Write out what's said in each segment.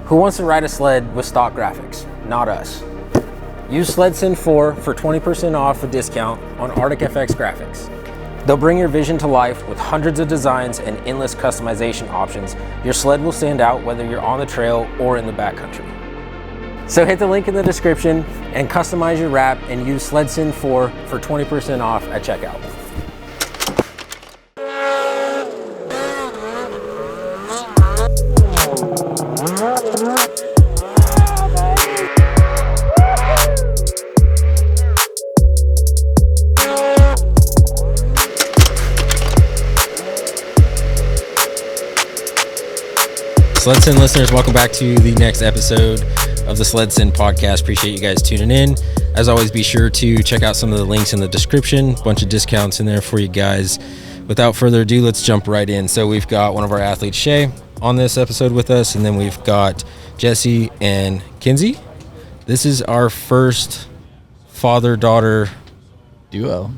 Who wants to ride a sled with stock graphics? Not us. Use SledSend 4 for 20% off a discount on Arctic FX graphics. They'll bring your vision to life with hundreds of designs and endless customization options. Your sled will stand out whether you're on the trail or in the backcountry. So hit the link in the description and customize your wrap and use SledSend 4 for 20% off at checkout. SledSend listeners, welcome back to the next episode of the SledSend podcast. Appreciate you guys tuning in. As always, be sure to check out some of the links in the description. Bunch of discounts in there for you guys. Without further ado, let's jump right in. So we've got one of our athletes, Shay, on this episode with us, and then we've got Jesse and Kenzie. This is our first father-daughter duo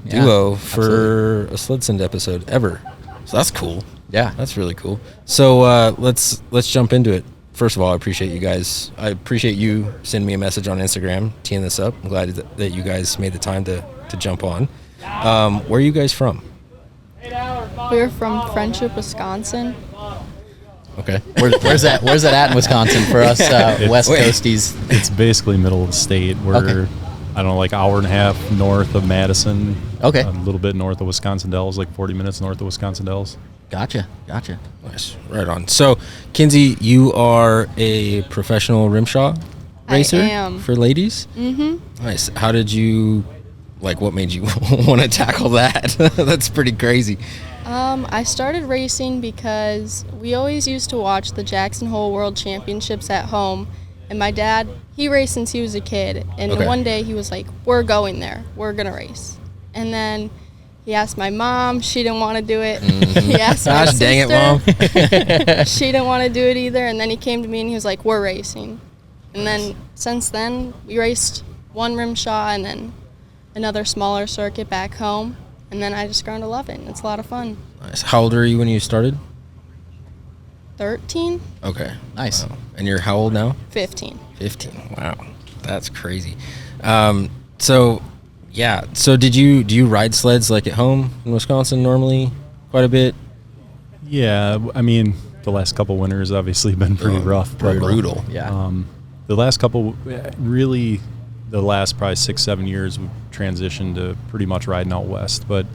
for a SledSend episode ever. So that's cool. Yeah, that's really cool. So let's jump into it. First of all, I appreciate you guys. I appreciate you sending me a message on Instagram, teeing this up. I'm glad that you guys made the time to jump on. Where are you guys from? We're from Friendship, Wisconsin. Okay. Where's that at in Wisconsin for us West Coasties? It's basically middle of the state. We're I don't know, like hour and a half north of Madison. Okay. A little bit north of Wisconsin Dells, like 40 minutes north of Wisconsin Dells. Gotcha. Nice. Right on. So, Kenzie, you are a professional RMSHA racer I am. For ladies? Mm-hmm. Nice. How did you, what made you want to tackle that? That's pretty crazy. I started racing because we always used to watch the Jackson Hole World Championships at home. And my dad, he raced since he was a kid. And one day he was like, we're going there. We're going to race. And then he asked my mom. She didn't want to do it. He asked my sister. Dang it, Mom. She didn't want to do it either. And then he came to me and he was like, we're racing. And then since then, we raced one RMSHA and then another smaller circuit back home. And then I just grown to love it. It's a lot of fun. Nice. How old are you when you started? 13. Okay. Nice. Wow. And you're how old now? 15. 15. Wow. That's crazy. So do you ride sleds like at home in Wisconsin normally quite a bit? Yeah, I mean, the last couple winters obviously been pretty rough. Brutal. Yeah. The last couple, really, the last probably 6-7 years, we've transitioned to pretty much riding out west. But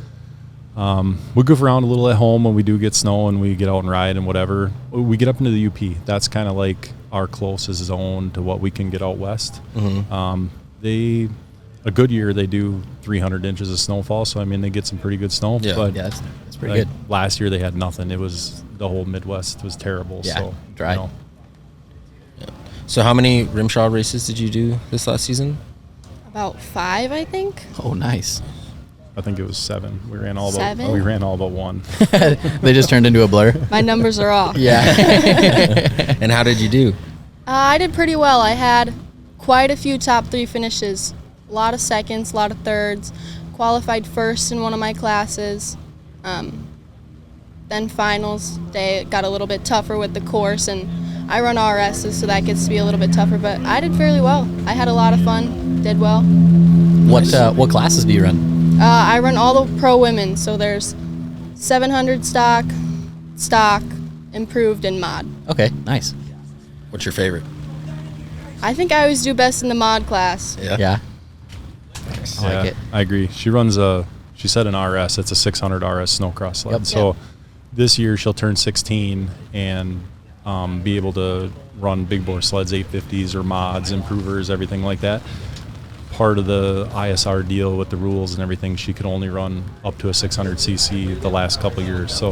we goof around a little at home when we do get snow and we get out and ride and whatever. We get up into the UP. That's kind of like our closest zone to what we can get out west. Mm-hmm. A good year, they do 300 inches of snowfall, so, I mean, they get some pretty good snow. Yeah, but that's pretty good. Last year, they had nothing. It was the whole Midwest was terrible. Yeah, so, dry. Yeah. So how many RMSHA races did you do this last season? About 5, I think. Oh, nice. I think it was 7. We ran all but one. They just turned into a blur. My numbers are off. Yeah. And how did you do? I did pretty well. I had quite a few top 3 finishes. A lot of seconds, a lot of thirds. Qualified first in one of my classes. Then finals day got a little bit tougher with the course, and I run RSs, so that gets to be a little bit tougher. But I did fairly well. I had a lot of fun. Did well. What classes do you run? I run all the pro women. So there's 700 stock, improved, and mod. Okay, nice. What's your favorite? I think I always do best in the mod class. Yeah. Nice. I like it. I agree. She runs she said an RS. It's a 600 RS snowcross sled. Yep. So this year she'll turn 16 and be able to run big bore sleds, 850s or mods, improvers, everything like that. Part of the ISR deal with the rules and everything, she could only run up to a 600cc the last couple of years. So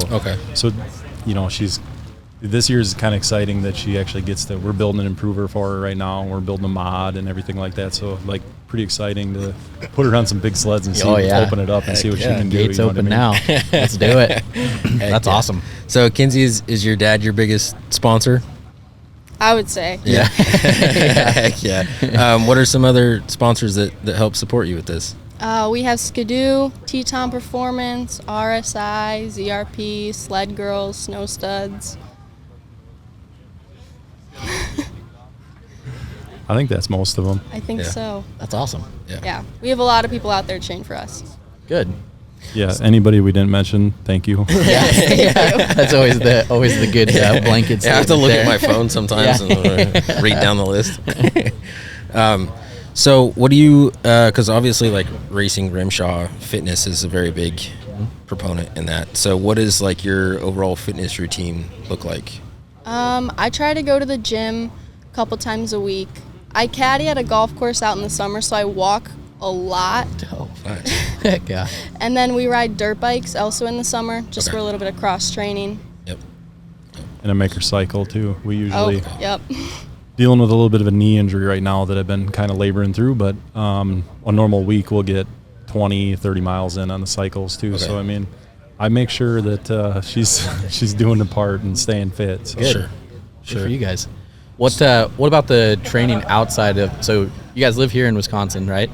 this year is kind of exciting that she actually gets to. We're building an improver for her right now. We're building a mod and everything like that. So pretty exciting to put her on some big sleds and open it up and see what she can do. Gates open now. Let's do it. That's awesome. So Kenzie, is your dad your biggest sponsor? I would say. Yeah. Heck yeah. What are some other sponsors that help support you with this? We have Skidoo, Teton Performance, RSI, ZRP, Sled Girls, Snow Studs. I think that's most of them. I think so. That's awesome. Yeah. We have a lot of people out there cheering for us. Good. Yeah, anybody we didn't mention, thank you. That's always the good blanket. I have to look at my phone sometimes and read down the list. So what do you, because obviously like racing RMSHA fitness is a very big proponent in that. So what does like your overall fitness routine look like? I try to go to the gym a couple times a week. I caddy at a golf course out in the summer, so I walk a lot. Dope. Nice. Heck yeah. And then we ride dirt bikes also in the summer, just for a little bit of cross training. Yep. And a maker cycle too. We usually Yep. dealing with a little bit of a knee injury right now that I've been kind of laboring through, but a normal week we'll get 20, 30 miles in on the cycles too. So I mean, I make sure that she's doing the part and staying fit. So. Good. Good for you guys. What about the training outside of? So you guys live here in Wisconsin, right?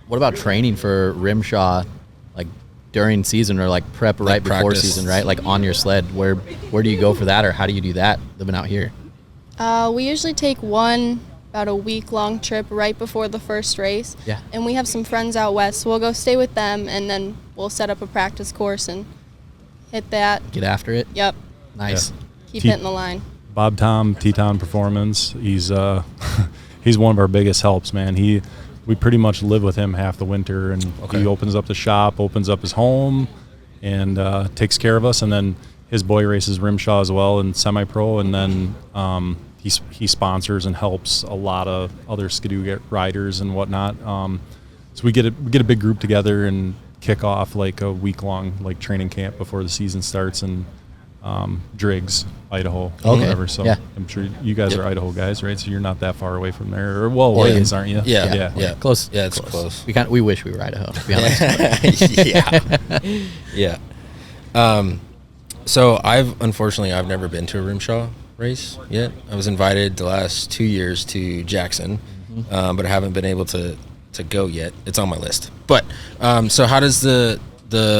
What about training for RMSHA, like during season or like prep like right before season, right? Like on your sled, where do you go for that, or how do you do that living out here? We usually take about a week-long trip right before the first race. Yeah. And we have some friends out west, so we'll go stay with them, and then we'll set up a practice course and hit that. Get after it? Yep. Nice. Yeah. Keep hitting the line. Bob Tom, Teton Performance, he's he's one of our biggest helps, man. We pretty much live with him half the winter, and he opens up the shop, opens up his home, and takes care of us. And then his boy races RMSHA as well and semi-pro, and then he sponsors and helps a lot of other Skidoo riders and whatnot. So we get a big group together and kick off like a week-long like training camp before the season starts in Driggs, Idaho, whatever. So I'm sure you guys are Idaho guys, right? So you're not that far away from there. Or Wayans, aren't you? Yeah. Close. Yeah, it's close. We wish we were Idaho, to be honest. Yeah. So I've never been to a RMSHA race yet. I was invited the last 2 years to Jackson, but I haven't been able to go yet. It's on my list. But so how does the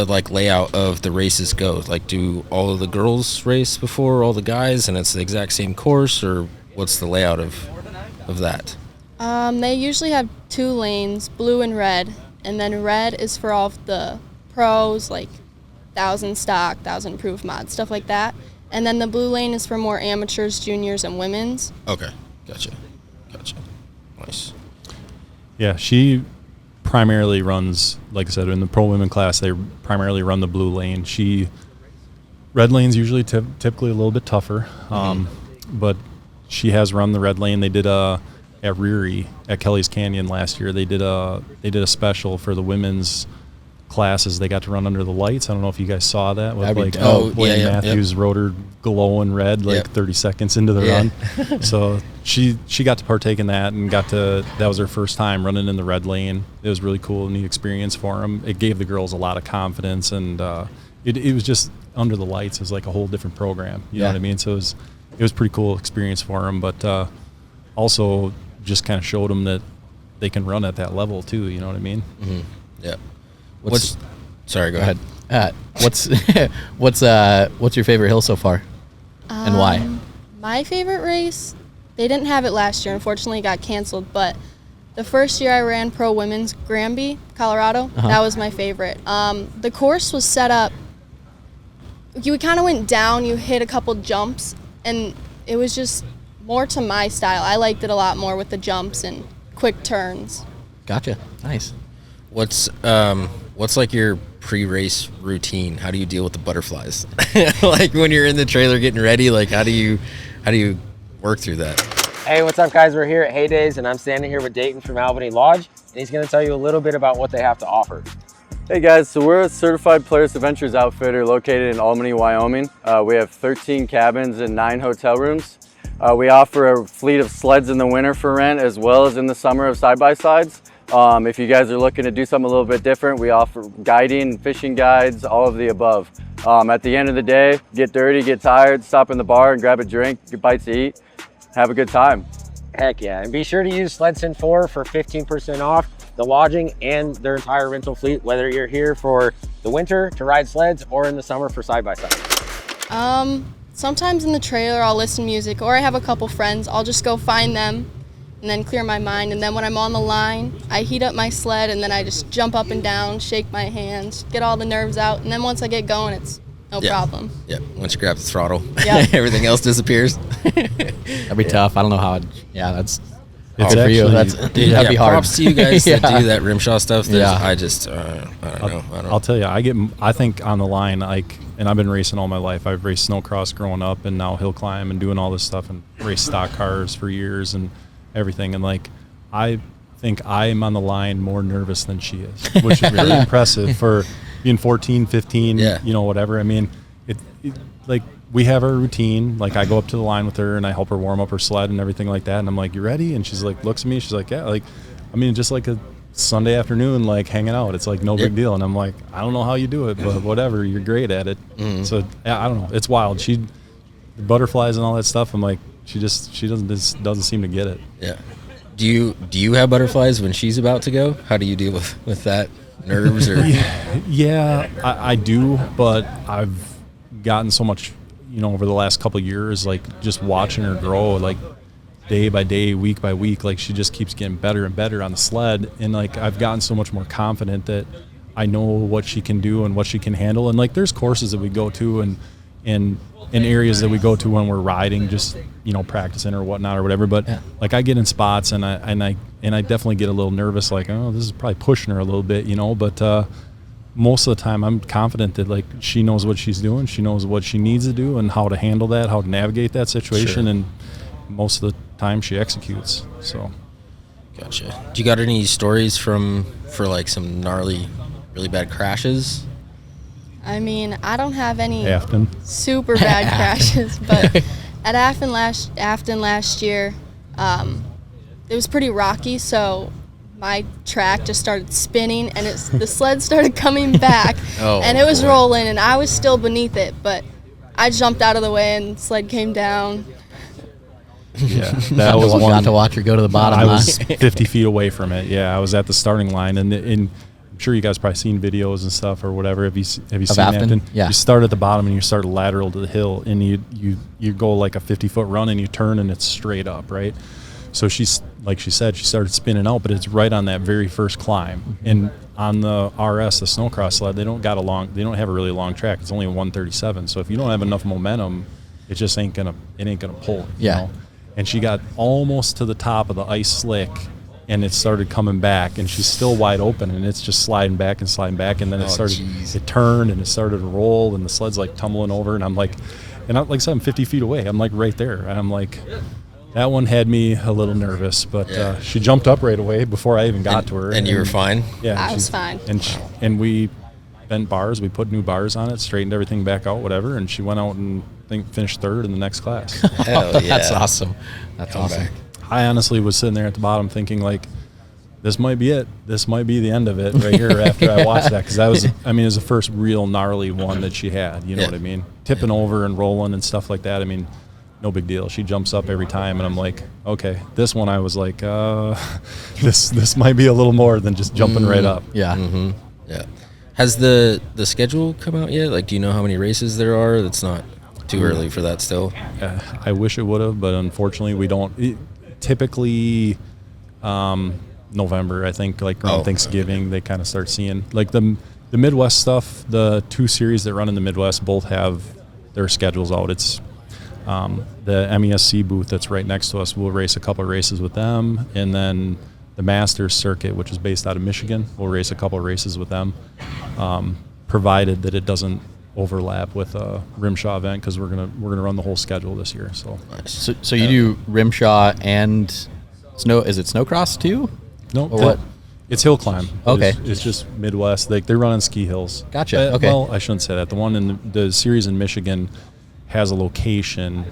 like layout of the races go? Like, do all of the girls race before all the guys, and it's the exact same course, or what's the layout of that? They usually have 2 lanes, blue and red, and then red is for all of the pros, like 1,000 stock, 1,000 proof mod, stuff like that. And then the blue lane is for more amateurs, juniors, and women's. Okay, gotcha. Nice. Yeah, she primarily runs, like I said, in the pro women class, they primarily run the blue lane. Red lane's usually typically a little bit tougher, but she has run the red lane. They did at Reary at Kelly's Canyon last year. They did a special for the women's classes. They got to run under the lights. I don't know if you guys saw that with Blaine Matthews rotor glowing red 30 seconds into the run. So she got to partake in that and that was her first time running in the red lane. It was really cool, neat experience for them. It gave the girls a lot of confidence, and it was just under the lights. It was like a whole different program. You know what I mean? So it was pretty cool experience for them, but also just kind of showed them that they can run at that level too. You know what I mean? Mm-hmm. Yeah. Sorry, go ahead. What's your favorite hill so far, and why? My favorite race, they didn't have it last year. Unfortunately, it got canceled. But the first year I ran pro women's, Granby, Colorado, that was my favorite. The course was set up. You kind of went down. You hit a couple jumps, and it was just more to my style. I liked it a lot more with the jumps and quick turns. Gotcha. Nice. What's like your pre-race routine? How do you deal with the butterflies? Like when you're in the trailer getting ready, like how do you work through that? Hey, what's up guys? We're here at Heydays and I'm standing here with Dayton from Albany Lodge, and he's gonna tell you a little bit about what they have to offer. Hey guys, so we're a certified Polaris Adventures outfitter located in Albany, Wyoming. We have 13 cabins and 9 hotel rooms. We offer a fleet of sleds in the winter for rent as well as in the summer of side-by-sides. If you guys are looking to do something a little bit different, we offer guiding, fishing guides, all of the above. At the end of the day, get dirty, get tired, stop in the bar and grab a drink, get bites to eat, have a good time. Heck yeah, and be sure to use SledSend 4 for 15% off the lodging and their entire rental fleet, whether you're here for the winter to ride sleds or in the summer for side-by-side. sometimes in the trailer I'll listen to music, or I have a couple friends. I'll just go find them and then clear my mind. And then when I'm on the line, I heat up my sled, and then I just jump up and down, shake my hands, get all the nerves out. And then once I get going, it's no problem. Yeah, once you grab the throttle, Yep. everything else disappears. That'd be tough. I don't know how. That's It's good for you. actually- That'd be hard. Props to you guys Yeah. that do that RMSHA stuff. Yeah. I just, I don't know. I'll tell you, I think on the line, like, and I've been racing all my life. I've raced snowcross growing up, and now hill climb and doing all this stuff, and raced stock cars for years and everything. And like, I think I'm on the line more nervous than she is, which is really impressive for being 14, 15, whatever. I mean, it like, we have our routine. Like, I go up to the line with her and I help her warm up her sled and everything like that. And I'm like, "You ready?" And she's like, looks at me. She's like, "Yeah." Like, I mean, just like a Sunday afternoon, like hanging out. It's like no big deal. And I'm like, "I don't know how you do it, but whatever. You're great at it." So I don't know. It's wild. The butterflies and all that stuff. I'm like, she doesn't seem to get it. Yeah. Do you have butterflies when she's about to go? How do you deal with that? Nerves or? Yeah, I do, but I've gotten so much, over the last couple of years, like just watching her grow, like day by day, week by week, like she just keeps getting better and better on the sled. And like, I've gotten so much more confident that I know what she can do and what she can handle. And like, there's courses that we go to and in areas that we go to when we're riding, just, practicing or whatnot or whatever. But like, I get in spots and I definitely get a little nervous, like, oh, this is probably pushing her a little bit, but most of the time I'm confident that like she knows what she's doing. She knows what she needs to do and how to handle that, how to navigate that situation. Sure. And most of the time she executes. So. Gotcha. Do you got any stories for like some gnarly, really bad crashes? I mean, I don't have any Afton. super bad crashes, but at Afton last year, it was pretty rocky, so my track just started spinning, and the sled started coming back, and it was rolling, and I was still beneath it, but I jumped out of the way, and the sled came down. Yeah, that was one. Got to watch her go to the bottom. I was 50 feet away from it. Yeah, I was at the starting line, and I'm sure you guys probably seen videos and stuff or whatever. Have you seen Afton? Yeah. You start at the bottom and you start lateral to the hill, and you go like a 50-foot run, and you turn, and it's straight up, right? So she's, like she said, she started spinning out, but it's right on that very first climb. And on the RS, the snowcross sled, they don't have a really long track. It's only a 137. So if you don't have enough momentum, it just ain't gonna pull. Yeah. And she got almost to the top of the ice slick, and it started coming back, and she's still wide open, and it's just sliding back, and then it turned, and it started to roll, and the sled's like tumbling over, and I'm like, like I said, I'm 50 feet away. I'm like right there, and I'm like, that one had me a little nervous, but she jumped up right away before I even got to her. And you were fine? Yeah, I was fine. And we bent bars. We put new bars on it, straightened everything back out, whatever, and she went out and finished third in the next class. Hell yeah. That's awesome. That's awesome. I honestly was sitting there at the bottom thinking, like, this might be it. This might be the end of it right here after I watched that, because it was the first real gnarly one that she had. You know what I mean? Tipping over and rolling and stuff like that. I mean, no big deal. She jumps up every time, and I'm like, okay. This one I was like, this might be a little more than just jumping right up. Yeah. Mm-hmm. Yeah. Has the schedule come out yet? Like, do you know how many races there are? That's not too early for that still. I wish it would have, but unfortunately we don't. Typically November, I think, like around Thanksgiving, they kind of start seeing like the Midwest stuff. The two series that run in the Midwest both have their schedules out. It's the MESC booth that's right next to us. We'll race a couple of races with them, and then the Masters circuit, which is based out of Michigan, we'll race a couple of races with them, provided that it doesn't overlap with a RMSHA event, because we're gonna run the whole schedule this year. So so you do RMSHA and is it snowcross too? No, what? It's hill climb. Okay. It's just Midwest. Like, they're running ski hills. Gotcha. Okay. Well, I shouldn't say that. The one in the series in Michigan has a location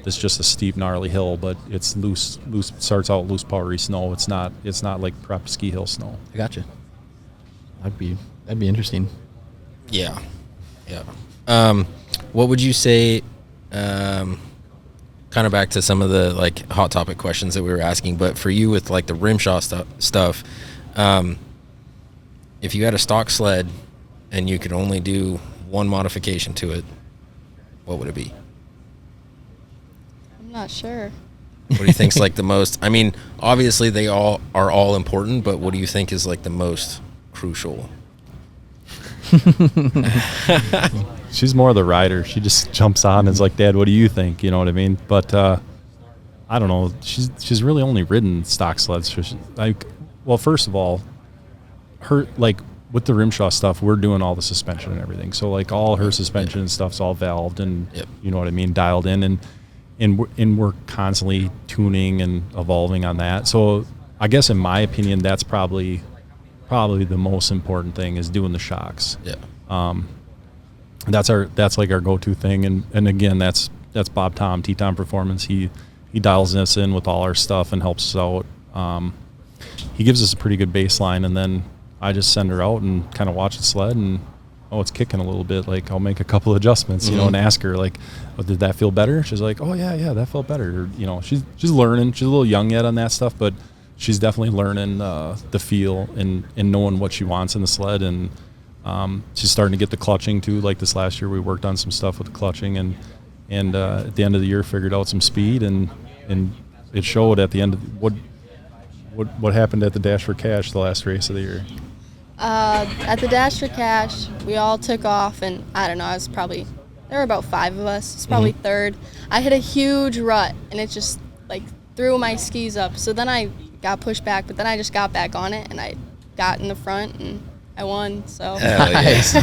that's just a steep, gnarly hill, but it's loose. Starts out loose, powdery snow. It's not like prep ski hill snow. I gotcha. That'd be interesting. Yeah. What would you say? Kind of back to some of the like hot topic questions that we were asking, but for you with like the RMSHA stuff, if you had a stock sled and you could only do one modification to it, what would it be? Not sure. What do you think's like the most? I mean, obviously they all are all important, but what do you think is like the most crucial? She's more of the rider. She just jumps on and is like, Dad, what do you think? You know what I mean? But I don't know. She's really only ridden stock sleds. So well, first of all, her like with the RMSHA stuff, we're doing all the suspension and everything. So like all her suspension and stuff's all valved and you know what I mean, dialed in, and we're constantly tuning and evolving on that. So I guess in my opinion, that's probably the most important thing is doing the shocks. Yeah. That's like our go-to thing, and again, that's Bob Tom, T-Tom Performance. He dials us in with all our stuff and helps us out. He gives us a pretty good baseline, and then I just send her out and kind of watch the sled, and it's kicking a little bit. Like I'll make a couple adjustments, you know, and ask her like, did that feel better? She's like, oh yeah, that felt better. Or, you know, she's learning. She's a little young yet on that stuff, but she's definitely learning the feel and knowing what she wants in the sled, and she's starting to get the clutching too. Like this last year, we worked on some stuff with the clutching, and at the end of the year, figured out some speed, and it showed at the end of what happened at the Dash for Cash, the last race of the year. At the Dash for Cash, we all took off, and I don't know, there were about 5 of us. It's probably third. I hit a huge rut, and it just like threw my skis up. So then I got pushed back, but then I just got back on it, and I got in the front, and I won. So nice.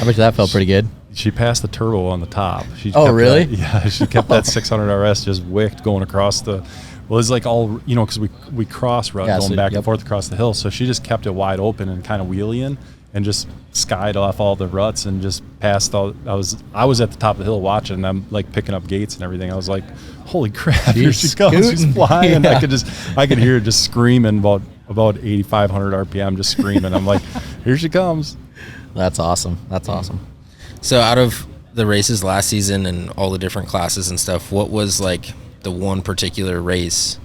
I bet that felt pretty good. She passed the turbo on the top. Really? She kept that 600 RS just wicked going across the. Well, it's like all, you know, because we cross rut going back and forth across the hill. So she just kept it wide open and kind of wheeling and just skied off all the ruts and just passed all. I was at the top of the hill watching, and I'm like picking up gates and everything. I was like, holy crap, here she comes. She's flying. Yeah. I could hear her just screaming about 8,500 RPM, just screaming. I'm like, here she comes. That's awesome. So out of the races last season and all the different classes and stuff, what was like the one particular race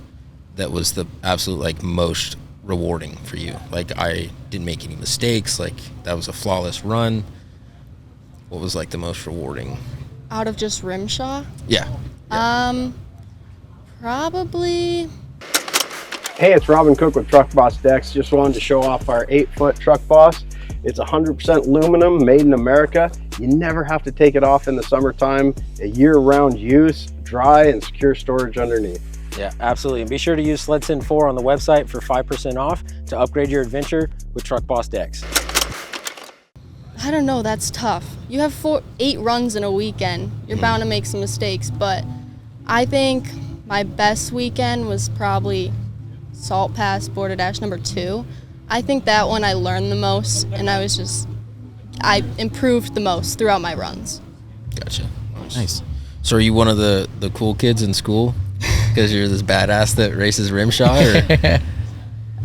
that was the absolute like most rewarding for you? Like I didn't make any mistakes, like that was a flawless run. What was like the most rewarding? Out of just RMSHA? Yeah. Probably. Hey, it's Robin Cook with Truck Boss Decks. Just wanted to show off our 8-foot Truck Boss. It's 100% aluminum, made in America. You never have to take it off in the summertime. A year-round use, dry and secure storage underneath. Yeah, absolutely. And be sure to use SledSend 4 on the website for 5% off to upgrade your adventure with Truck Boss Decks. I don't know, that's tough. You have 8 runs in a weekend. You're bound to make some mistakes, but I think my best weekend was probably Salt Pass Border Dash number 2. I think that one I learned the most, and I improved the most throughout my runs. Gotcha. Nice. So are you one of the cool kids in school because you're this badass that races RMSHA? Or?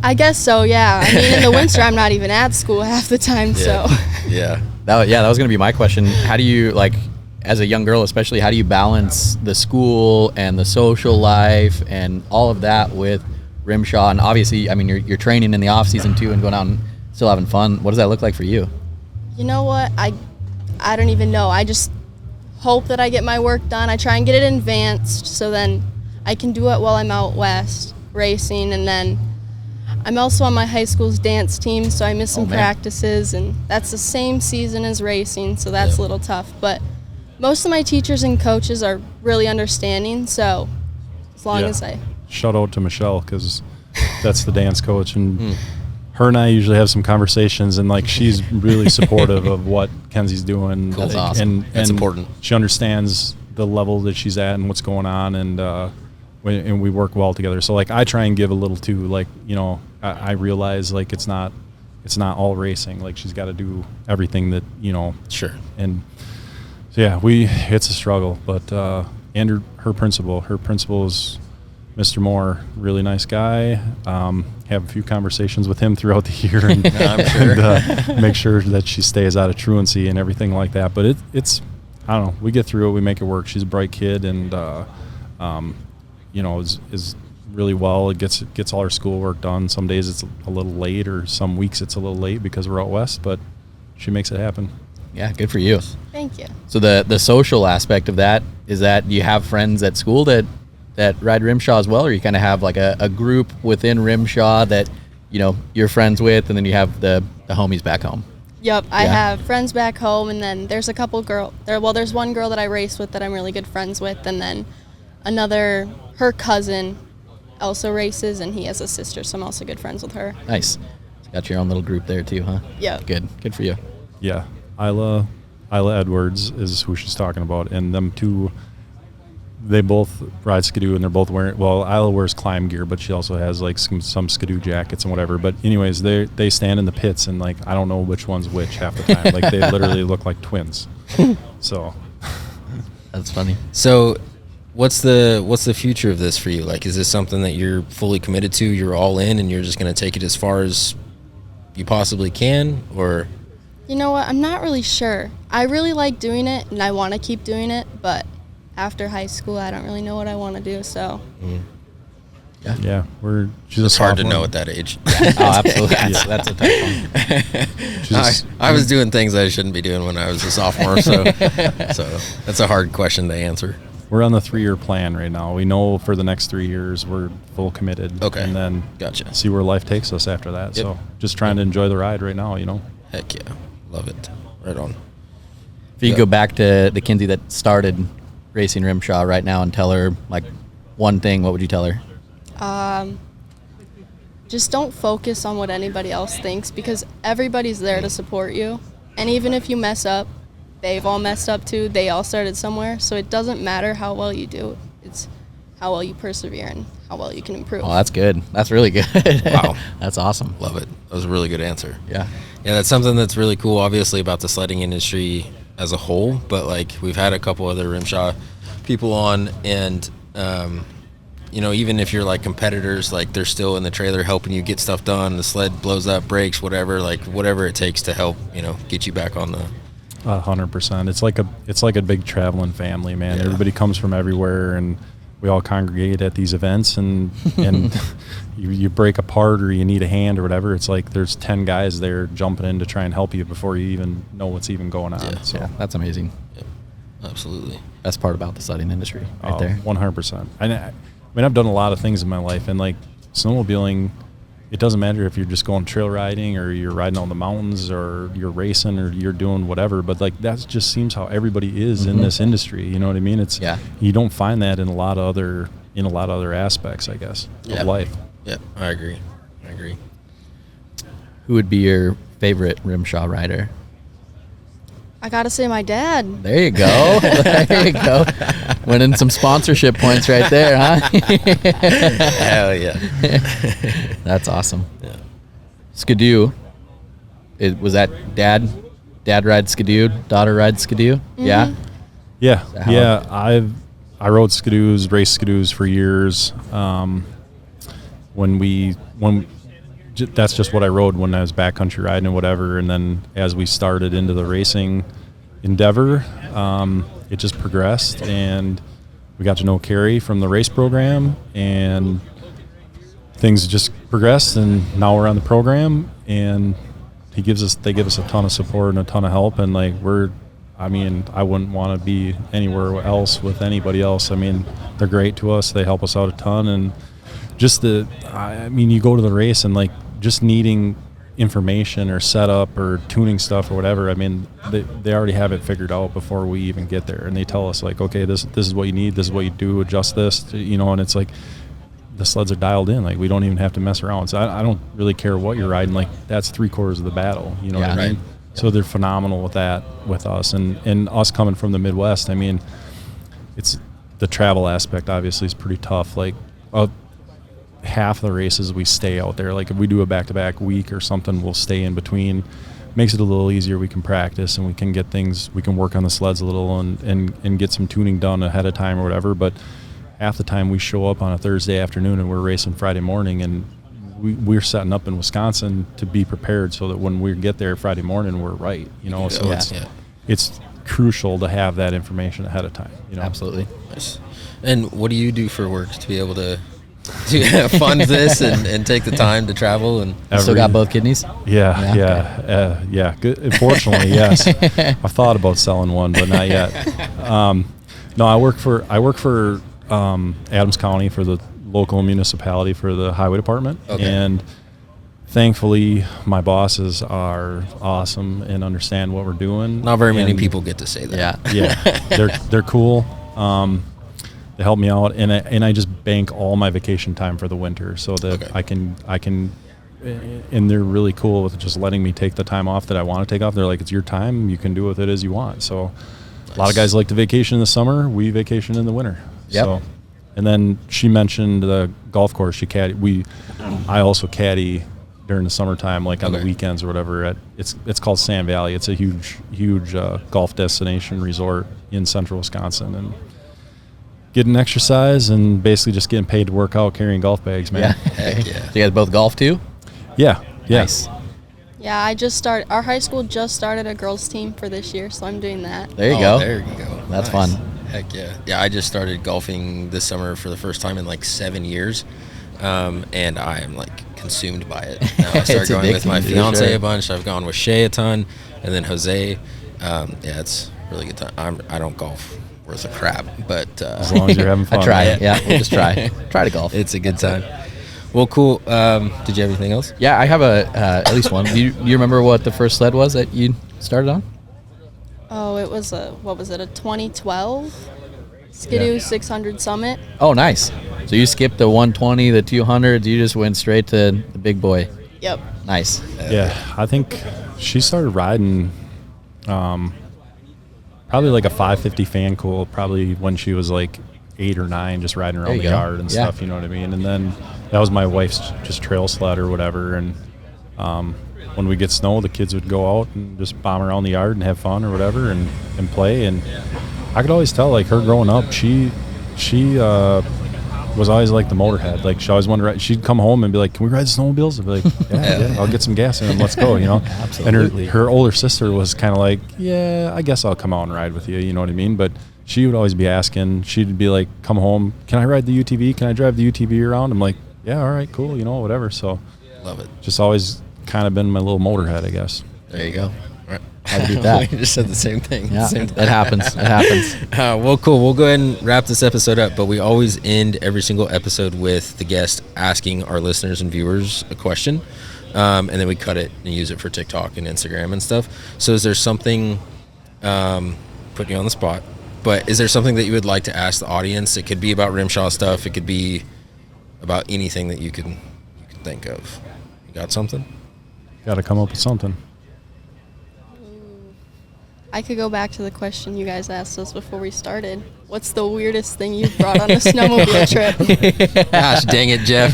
I guess so, yeah. I mean, in the winter, I'm not even at school half the time, so. Yeah. That was going to be my question. How do you, like, as a young girl especially, how do you balance the school and the social life and all of that with RMSHA? And obviously, I mean, you're training in the off season too and going out and still having fun. What does that look like for you? You know what? I don't even know. I just hope that I get my work done. I try and get it advanced so then I can do it while I'm out west racing. And then I'm also on my high school's dance team, so I miss some practices, and that's the same season as racing, so that's a little tough. But most of my teachers and coaches are really understanding, so as long as I... Shout out to Michelle, because that's the dance coach, and her and I usually have some conversations, and like she's really supportive of what Kenzie's doing. Cool. That's awesome. And that's important. She understands the level that she's at and what's going on, and we work well together. So like I try and give a little too. Like, you know, I realize like it's not all racing. Like she's got to do everything that, you know. Sure. And so yeah, it's a struggle, but and her principal is Mr. Moore, really nice guy. Have a few conversations with him throughout the year, and, I'm sure. and make sure that she stays out of truancy and everything like that. But it's I don't know. We get through it. We make it work. She's a bright kid, and you know, is really well. It gets all her schoolwork done. Some days it's a little late, or some weeks it's a little late because we're out west. But she makes it happen. Yeah, good for you. Thank you. So the social aspect of that, is that, do you have friends at school that ride RMSHA as well, or you kind of have like a group within RMSHA that, you know, you're friends with, and then you have the homies back home? Yep, I have friends back home, and then there's a couple there's one girl that I race with that I'm really good friends with, and then her cousin also races, and he has a sister, so I'm also good friends with her. Nice. So got your own little group there too, huh? Yeah. Good for you. Yeah, Isla Edwards is who she's talking about, and them two, they both ride Skidoo, and they're both wearing, well, Isla wears climb gear, but she also has like some Skidoo jackets and whatever. But anyways, they stand in the pits, and like I don't know which one's which half the time. Like they literally look like twins. So that's funny. So what's the future of this for you? Like, is this something that you're fully committed to, you're all in, and you're just going to take it as far as you possibly can? Or, you know what, I'm not really sure. I really like doing it, and I want to keep doing it, but after high school, I don't really know what I want to do, so. Yeah, it's hard to know at that age. Oh, absolutely. That's a tough one. I was doing things I shouldn't be doing when I was a sophomore, so that's a hard question to answer. We're on the 3-year plan right now. We know for the next 3 years we're full committed. Okay. And then Gotcha. see where life takes us after that. Yep. So just trying to enjoy the ride right now, you know. Heck yeah. Love it. Right on. If you could go back to the Kenzie that started racing RMSHA right now and tell her like one thing, what would you tell her? Just don't focus on what anybody else thinks, because everybody's there to support you. And even if you mess up, they've all messed up too. They all started somewhere. So it doesn't matter how well you do. It's how well you persevere and how well you can improve. Oh, that's good. That's really good. Wow. That's awesome. Love it. That was a really good answer. Yeah. Yeah, that's something that's really cool, obviously, about the sledding industry as a whole. But, like, we've had a couple other RMSHA people on, and, you know, even if you're, like, competitors, like, they're still in the trailer helping you get stuff done. The sled blows up, breaks, whatever, like, whatever it takes to help, you know, get you back on the... 100%. It's like a big traveling family, man. Yeah. Everybody comes from everywhere, and we all congregate at these events, and you break apart or you need a hand or whatever. It's like there's 10 guys there jumping in to try and help you before you even know what's even going on. Yeah. So that's amazing. Yep. Absolutely. Best part about the sledding industry right there. 100%. I mean, I've done a lot of things in my life, and like snowmobiling, it doesn't matter if you're just going trail riding or you're riding on the mountains or you're racing or you're doing whatever, but like that just seems how everybody is in this industry. You know what I mean? It's you don't find that in a lot of other aspects, I guess, of life. Yeah, I agree. Who would be your favorite RMSHA rider? I gotta say my dad. There you go. There you go. Winning some sponsorship points right there, huh? Hell yeah. That's awesome. Yeah. Skidoo. Was that dad rides Skidoo, daughter rides Skidoo? Mm-hmm. Yeah? Yeah. I rode Skidoos, raced Skidoos for years. That's just what I rode when I was backcountry riding and whatever. And then as we started into the racing endeavor, it just progressed, and we got to know Carrie from the race program, and things just progressed, and now we're on the program, and they give us a ton of support and a ton of help, and like I wouldn't want to be anywhere else with anybody else. I mean, they're great to us. They help us out a ton, and just you go to the race and like just needing information or setup or tuning stuff or whatever. I mean, they already have it figured out before we even get there, and they tell us like, okay, this is what you need, this is what you do, adjust this, you know. And it's like the sleds are dialed in. Like we don't even have to mess around. So I don't really care what you're riding. Like that's 3/4 of the battle. You know what I mean? So they're phenomenal with that with us, and us coming from the Midwest. I mean, it's the travel aspect obviously is pretty tough. Like half the races we stay out there. Like if we do a back-to-back week or something, we'll stay in between. Makes it a little easier. We can practice and we can get things, we can work on the sleds a little and get some tuning done ahead of time or whatever. But half the time we show up on a Thursday afternoon and we're racing Friday morning, and we're setting up in Wisconsin to be prepared so that when we get there Friday morning, we're right, you know. So it's crucial to have that information ahead of time, you know. Absolutely. Nice. And what do you do for work to be able to fund this and take the time to travel? And still got both kidneys? Yeah. Good. Fortunately, yes. I've thought about selling one, but not yet. No, I work for Adams County, for the local municipality, for the highway department. Okay. And thankfully, my bosses are awesome and understand what we're doing. Not very many people get to say that. Yeah. They're cool. They help me out, and I just bank all my vacation time for the winter so that I can. And they're really cool with just letting me take the time off that I want to take off. They're like, it's your time. You can do with it as you want. So a lot of guys like to vacation in the summer. We vacation in the winter. Yep. So, and then she mentioned the golf course. She caddy. I also caddy during the summertime, like on the weekends or whatever. It's called Sand Valley. It's a huge golf destination resort in central Wisconsin, and getting exercise and basically just getting paid to work out carrying golf bags, man. Yeah. Heck yeah. So you guys both golf too? Yeah. Nice. Yeah, our high school just started a girls team for this year, so I'm doing that. There you go. There you go. That's Nice. fun. Heck yeah. Yeah, I just started golfing this summer for the first time in like 7 years. And I am like consumed by it. Now I start It's going with my addicting, for fiance sure. a bunch. I've gone with Shay a ton, and then Jose. Yeah, it's a really good time. I don't golf worth a crap, but As long as you're having fun. I try man. it. Yeah, we'll just try. Try to golf. it's a good time. Well, cool. Did you have anything else? Yeah, I have at least one. Do you remember what the first sled was that you started on? Oh, it was a 2012 Skidoo 600 Summit. Oh, nice. So you skipped the 120, the 200s. You just went straight to the big boy. Yep. Nice. Yeah, I think she started riding probably like a 550 fan cool probably when she was like 8 or 9, just riding There around you the go. yard and Yeah. stuff, you know what I mean? And then that was my wife's just trail sled or whatever. And when we get snow, the kids would go out and just bomb around the yard and have fun or whatever and play. And I could always tell, like, her growing up, she was always like the motorhead. Like, she always wanted to ride. She'd come home and be like, "Can we ride the snowmobiles?" I'd be like, yeah, I'll get some gas in them. Let's go, you know? Absolutely. And her older sister was kind of like, yeah, I guess I'll come out and ride with you, you know what I mean? But she would always be asking. She'd be like, come home, can I ride the UTV? Can I drive the UTV around? I'm like, yeah, all right, cool, you know, whatever. So Love it. just always kind of been my little motorhead, I guess. There you go. How'd you beat that? We just said the same thing. Yeah, Same it happens. It happens. Well, cool. We'll go ahead and wrap this episode up, but we always end every single episode with the guest asking our listeners and viewers a question, and then we cut it and use it for TikTok and Instagram and stuff. So is there something, putting you on the spot, but is there something that you would like to ask the audience? It could be about RMSHA stuff. It could be about anything that you can think of. You got something? Got to come up with something. I could go back to the question you guys asked us before we started. What's the weirdest thing you've brought on a snowmobile trip? Gosh, dang it, Jeff.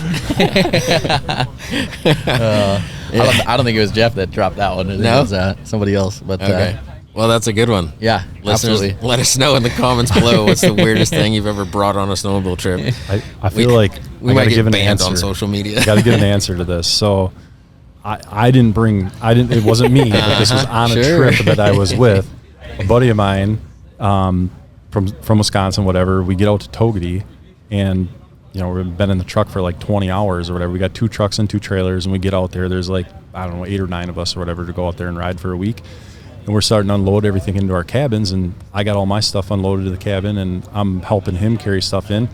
I don't think it was Jeff that dropped that one. I think No? it was somebody else. But Okay. Well, that's a good one. yeah, Listeners, absolutely. let us know in the comments below what's the weirdest thing you've ever brought on a snowmobile trip. I feel like We I might gotta get give an banned answer. on social media. Got to give an answer to this. So I didn't, it wasn't me, but this was on a Sure. trip that I was with a buddy of mine from Wisconsin, whatever. We get out to Togety, and, you know, we've been in the truck for like 20 hours or whatever. We got 2 trucks and 2 trailers, and we get out there. There's like, I don't know, 8 or 9 of us or whatever to go out there and ride for a week. And we're starting to unload everything into our cabins, and I got all my stuff unloaded to the cabin, and I'm helping him carry stuff in.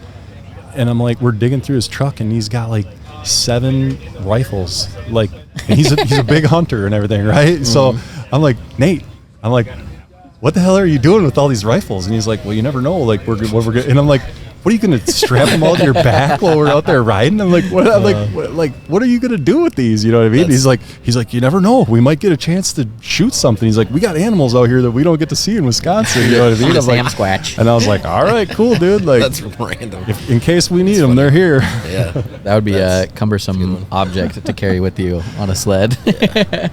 And I'm like, we're digging through his truck, and he's got like 7 rifles. Like, and he's a big hunter and everything, right? Mm-hmm. So I'm like, Nate, what the hell are you doing with all these rifles? And he's like, well, you never know. Like, what we're gonna, and I'm like, what are you gonna strap them all to your back while we're out there riding? I'm like, what are you gonna do with these? You know what I mean? He's like, you never know. We might get a chance to shoot something. He's like, we got animals out here that we don't get to see in Wisconsin. You know what I mean? I'm like, Squatch. and I was like, all right, cool, dude. Like, That's random. in case we need them, they're here. Yeah. That would be a That's cumbersome object to carry with you on a sled. Yeah.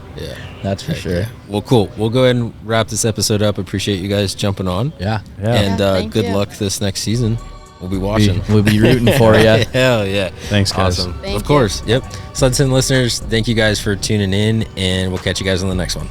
That's for sure. Well, cool. We'll go ahead and wrap this episode up. Appreciate you guys jumping on. Yeah. Yeah. And thank good you. luck this next season. We'll be watching. We'll be rooting for you. Hell yeah. Thanks, guys. Awesome. Thank Of you. course. Yep. SledSend listeners, thank you guys for tuning in, and we'll catch you guys on the next one.